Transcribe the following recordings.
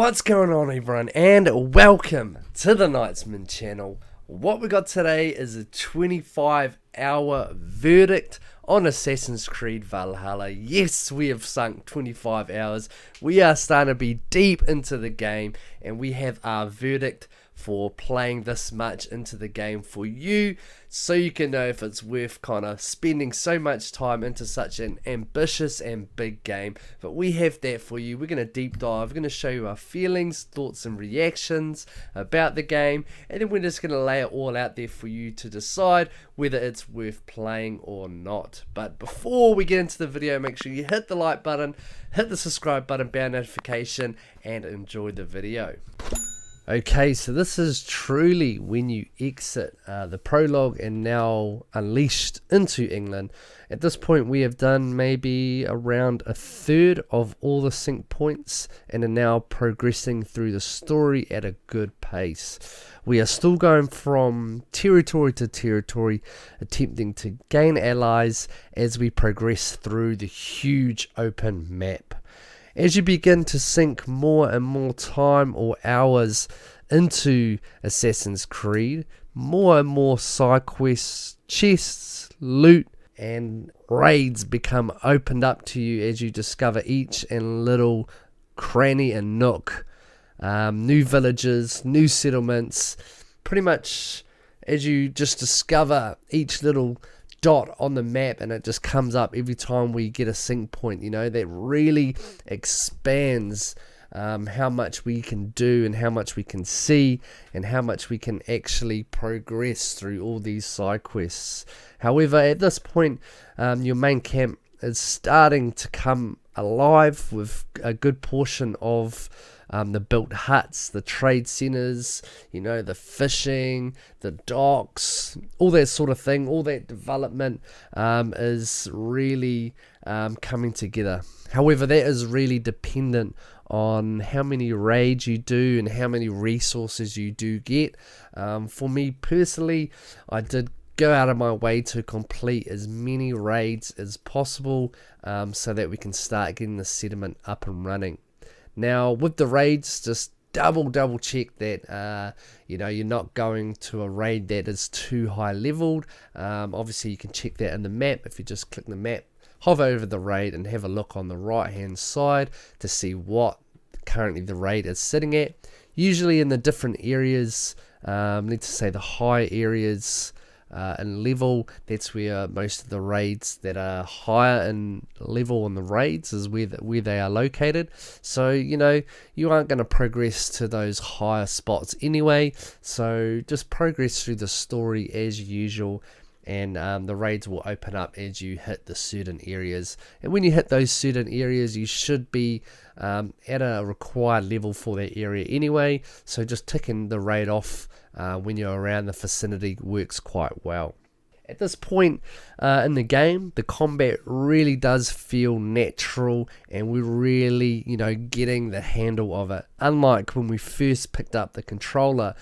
What's going on, everyone, and welcome to the Knightsman Channel. What we got today is a 25-hour verdict on Assassin's Creed Valhalla. Yes, we have sunk 25 hours. We are starting to be deep into the game, and we have our verdict for playing this much into the game for you, so you can know if it's worth kind of spending so much time into such an ambitious and big game. But we have that for you. We're going to deep dive, we're going to show you our feelings, thoughts and reactions about the game, and then we're just going to lay it all out there for you to decide whether it's worth playing or not. But before we get into the video, make sure you hit the like button, hit the subscribe button, bell notification, and enjoy the video. Okay, so this is truly when you exit the prologue and now unleashed into England. At this point we have done maybe around a third of all the sync points and are now progressing through the story at a good pace. We are still going from territory to territory, attempting to gain allies as we progress through the huge open map. As you begin to sink more and more time or hours into Assassin's Creed, more and more side quests, chests, loot, and raids become opened up to you as you discover each and little cranny and nook. New villages, new settlements, pretty much as you just discover each little dot on the map, and it just comes up every time we get a sync point. You know, that really expands how much we can do and how much we can see and how much we can actually progress through all these side quests. However, at this point, your main camp is starting to come alive with a good portion of the built huts, the trade centers, you know, the fishing, the docks, all that sort of thing. All that development is really coming together. However, that is really dependent on how many raids you do and how many resources you do get. For me personally, I did go out of my way to complete as many raids as possible so that we can start getting the settlement up and running. Now with the raids, just double check that you know, you're not going to a raid that is too high leveled. Obviously you can check that in the map. If you just click the map, hover over the raid and have a look on the right hand side to see what currently the raid is sitting at. Usually in the different areas, let's say the high areas and level, that's where most of the raids that are higher in level on the raids is where they are located. So you know, you aren't going to progress to those higher spots anyway, so just progress through the story as usual, and the raids will open up as you hit the certain areas. And when you hit those certain areas, you should be at a required level for that area anyway, so just ticking the raid off when you're around the vicinity works quite well. At this point in the game, the combat really does feel natural, and we're really, you know, getting the handle of it. Unlike when we first picked up the controller,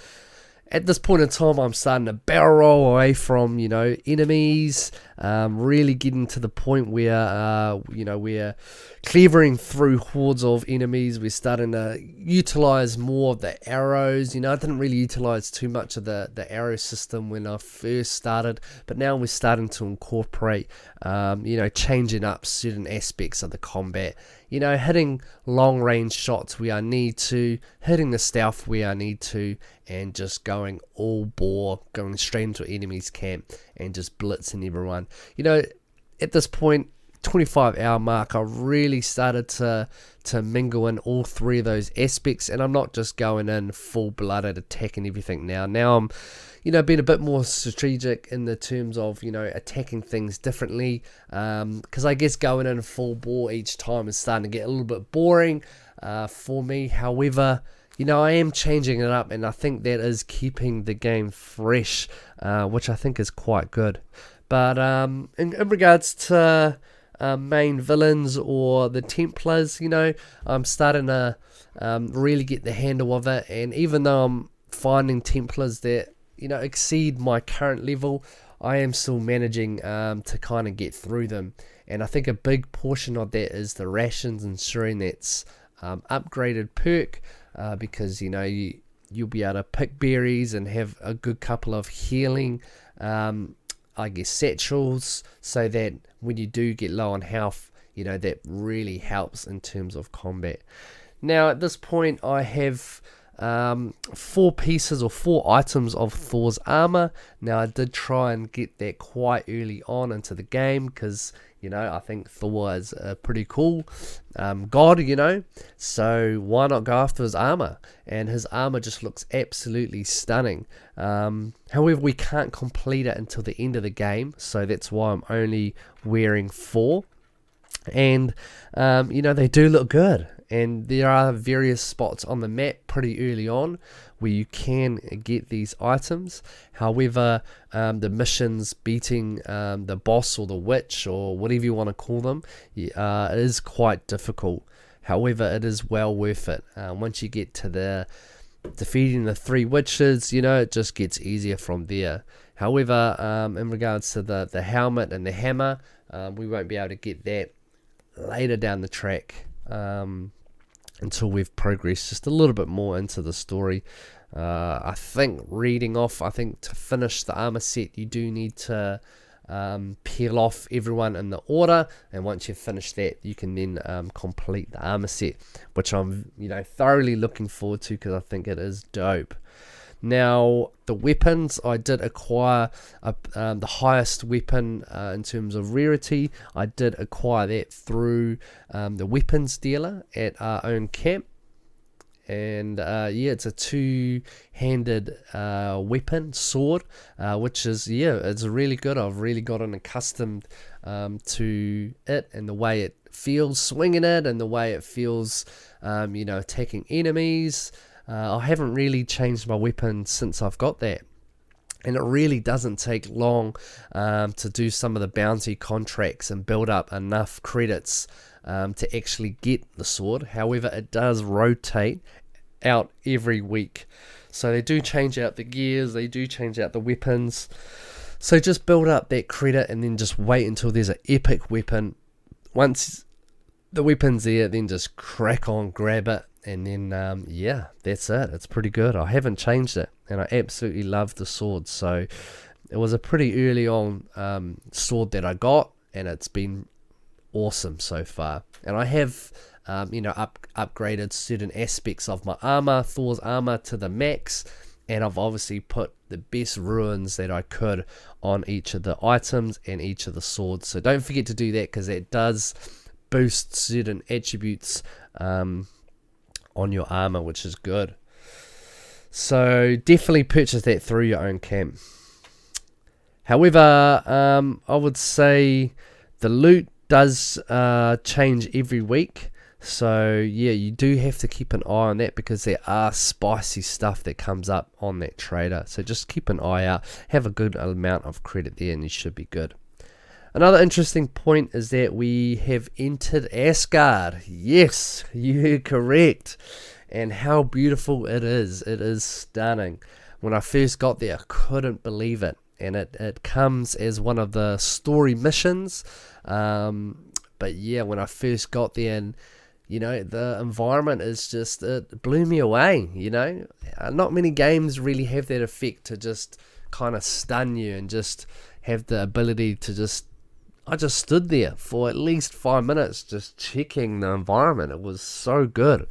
at this point in time, I'm starting to barrel roll away from, you know, enemies, really getting to the point where, you know, we're cleavering through hordes of enemies. We're starting to utilize more of the arrows. You know, I didn't really utilize too much of the arrow system when I first started, but now we're starting to incorporate, you know, changing up certain aspects of the combat. You know, hitting long range shots where I need to, hitting the stealth where I need to, and just going all bore, going straight into enemy's camp and just blitzing everyone. You know, at this point, 25-hour mark, I really started to mingle in all three of those aspects, and I'm not just going in full-blooded attacking everything now. Now I'm, you know, being a bit more strategic in the terms of, you know, attacking things differently, because I guess going in full bore each time is starting to get a little bit boring for me. However, you know, I am changing it up, and I think that is keeping the game fresh, which I think is quite good. But in regards to main villains or the Templars, you know, I'm starting to really get the handle of it. And even though I'm finding Templars that, you know, exceed my current level, I am still managing to kind of get through them. And I think a big portion of that is the rations, ensuring that's upgraded perk because you'll be able to pick berries and have a good couple of healing satchels, so that when you do get low on health, that really helps in terms of combat. Now at this point I have 4 pieces or 4 items of Thor's armor. Now I did try and get that quite early on into the game, because I think Thor is a pretty cool god, so why not go after his armor? And his armor just looks absolutely stunning. However, we can't complete it until the end of the game, so that's why I'm only wearing 4. And they do look good, and there are various spots on the map pretty early on where you can get these items. However, the missions beating the boss or the witch or whatever you want to call them is quite difficult. However, it is well worth it. Once you get to the defeating the 3 witches, it just gets easier from there. However, in regards to the helmet and the hammer, we won't be able to get that later down the track, until we've progressed just a little bit more into the story. I think to finish the armor set, you do need to peel off everyone in the order, and once you've finished that, you can then complete the armor set, which I'm thoroughly looking forward to, because I think it is dope. Now, the weapons, I did acquire the highest weapon in terms of rarity. I did acquire that through the weapons dealer at our own camp. And it's a 2-handed weapon, sword, which is, it's really good. I've really gotten accustomed to it, and the way it feels swinging it, and the way it feels, attacking enemies. I haven't really changed my weapon since I've got that, and it really doesn't take long to do some of the bounty contracts and build up enough credits to actually get the sword. However, it does rotate out every week, so they do change out the gears, they do change out the weapons. So just build up that credit, and then just wait until there's an epic weapon. Once the weapon's there, then just crack on, grab it, and then that's it. It's pretty good. I haven't changed it, and I absolutely love the sword. So it was a pretty early on sword that I got, and it's been awesome so far. And I have upgraded certain aspects of my armor, Thor's armor, to the max, and I've obviously put the best ruins that I could on each of the items and each of the swords. So don't forget to do that, because it does boost certain attributes on your armor, which is good. So definitely purchase that through your own camp. However, I would say the loot does change every week, so you do have to keep an eye on that, because there are spicy stuff that comes up on that trader. So just keep an eye out, have a good amount of credit there, and you should be good. Another interesting point is that we have entered Asgard. Yes, you're correct. And how beautiful it is. It is stunning. When I first got there, I couldn't believe it. And it comes as one of the story missions. But when I first got there, and the environment is just, it blew me away. Not many games really have that effect to just kind of stun you and just have the ability to I just stood there for at least 5 minutes just checking the environment. It was so good.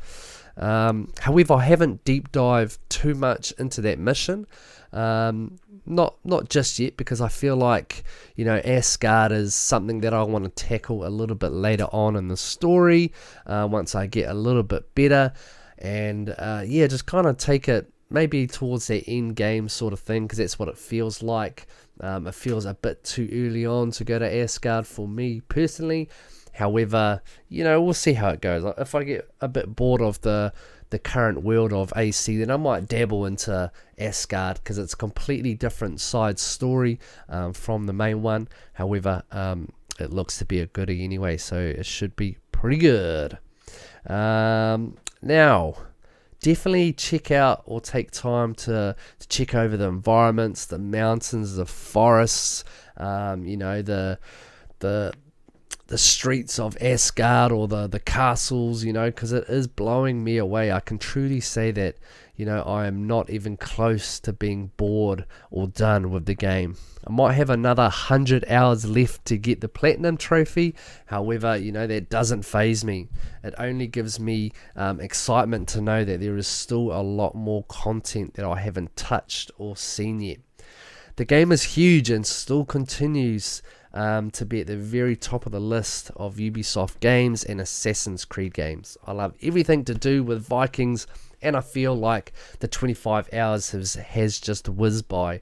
However, I haven't deep dived too much into that mission. Not just yet, because I feel like Asgard is something that I want to tackle a little bit later on in the story, once I get a little bit better, and just kind of take it maybe towards the end game sort of thing, because that's what it feels like. It feels a bit too early on to go to Asgard for me personally. However, we'll see how it goes. If I get a bit bored of the current world of AC, then I might dabble into Asgard, because it's a completely different side story from the main one. However, it looks to be a goodie anyway, so it should be pretty good. Now, definitely check out or take time to check over the environments, the mountains, the forests, the streets of Asgard or the castles, because it is blowing me away. I can truly say that, I am not even close to being bored or done with the game. I might have another 100 hours left to get the platinum trophy. However, that doesn't faze me. It only gives me excitement to know that there is still a lot more content that I haven't touched or seen yet. The game is huge and still continues to be at the very top of the list of Ubisoft games and Assassin's Creed games. I love everything to do with Vikings, and I feel like the 25 hours has just whizzed by.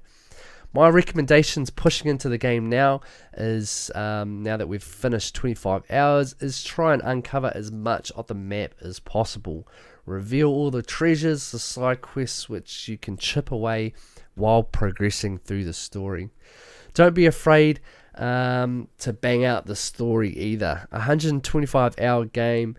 My recommendations pushing into the game now is, now that we've finished 25 hours, is try and uncover as much of the map as possible. Reveal all the treasures, the side quests which you can chip away while progressing through the story. Don't be afraid to bang out the story either. A 125 hour game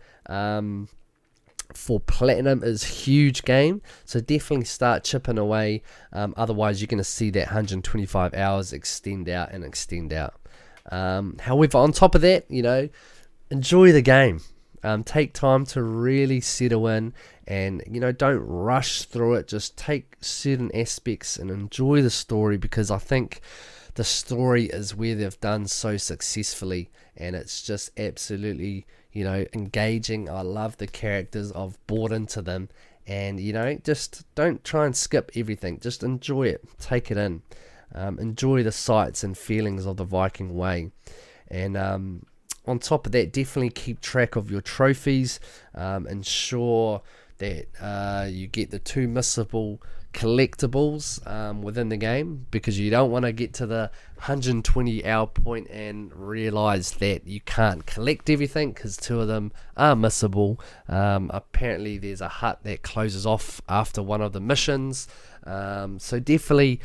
for platinum is huge game, so definitely start chipping away, otherwise you're going to see that 125 hours extend out. However, on top of that, enjoy the game. Take time to really settle in, and don't rush through it. Just take certain aspects and enjoy the story, because I think the story is where they've done so successfully, and it's just absolutely engaging. I love the characters. I've bought into them, and just don't try and skip everything. Just enjoy it, take it in, enjoy the sights and feelings of the Viking way. And on top of that, definitely keep track of your trophies. Ensure that you get the 2 missable collectibles within the game, because you don't want to get to the 120 hour point and realize that you can't collect everything, because 2 of them are missable. Apparently there's a hut that closes off after one of the missions, so definitely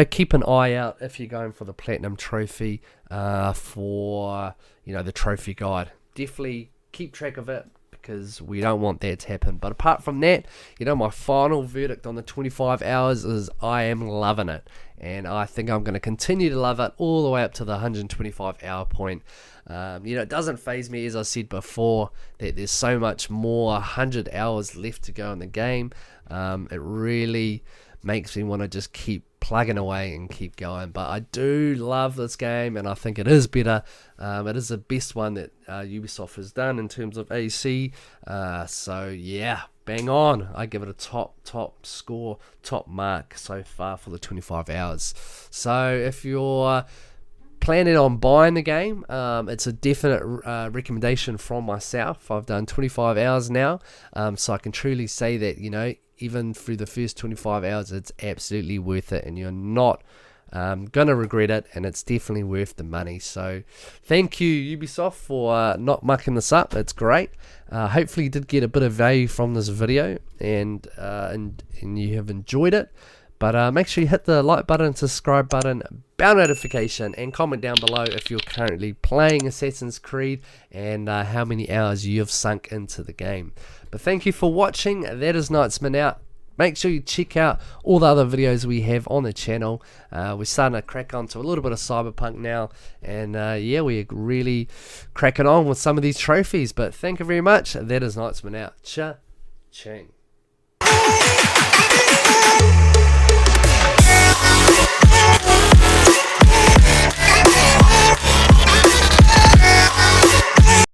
keep an eye out if you're going for the platinum trophy, for the trophy guide. Definitely keep track of it, because we don't want that to happen. But apart from that, my final verdict on the 25 hours is I am loving it, and I think I'm going to continue to love it all the way up to the 125 hour point. It doesn't faze me, as I said before, that there's so much more 100 hours left to go in the game. It really makes me want to just keep plugging away and keep going. But I do love this game, and I think it is better. It is the best one that Ubisoft has done in terms of AC. So yeah, bang on. I give it a top score, top mark so far for the 25 hours. So if you're planning on buying the game, it's a definite recommendation from myself. I've done 25 hours now, so I can truly say that even through the first 25 hours, it's absolutely worth it, and you're not gonna regret it, and it's definitely worth the money. So thank you, Ubisoft, for not mucking this up. It's great. Hopefully you did get a bit of value from this video, and you have enjoyed it. But make sure you hit the like button, subscribe button, bell notification, and comment down below if you're currently playing Assassin's Creed and how many hours you have sunk into the game. But thank you for watching. That is Knightsman out. Make sure you check out all the other videos we have on the channel. We're starting to crack on to a little bit of Cyberpunk now, and yeah, we're really cracking on with some of these trophies. But thank you very much. That is Knightsman out. Cha-ching.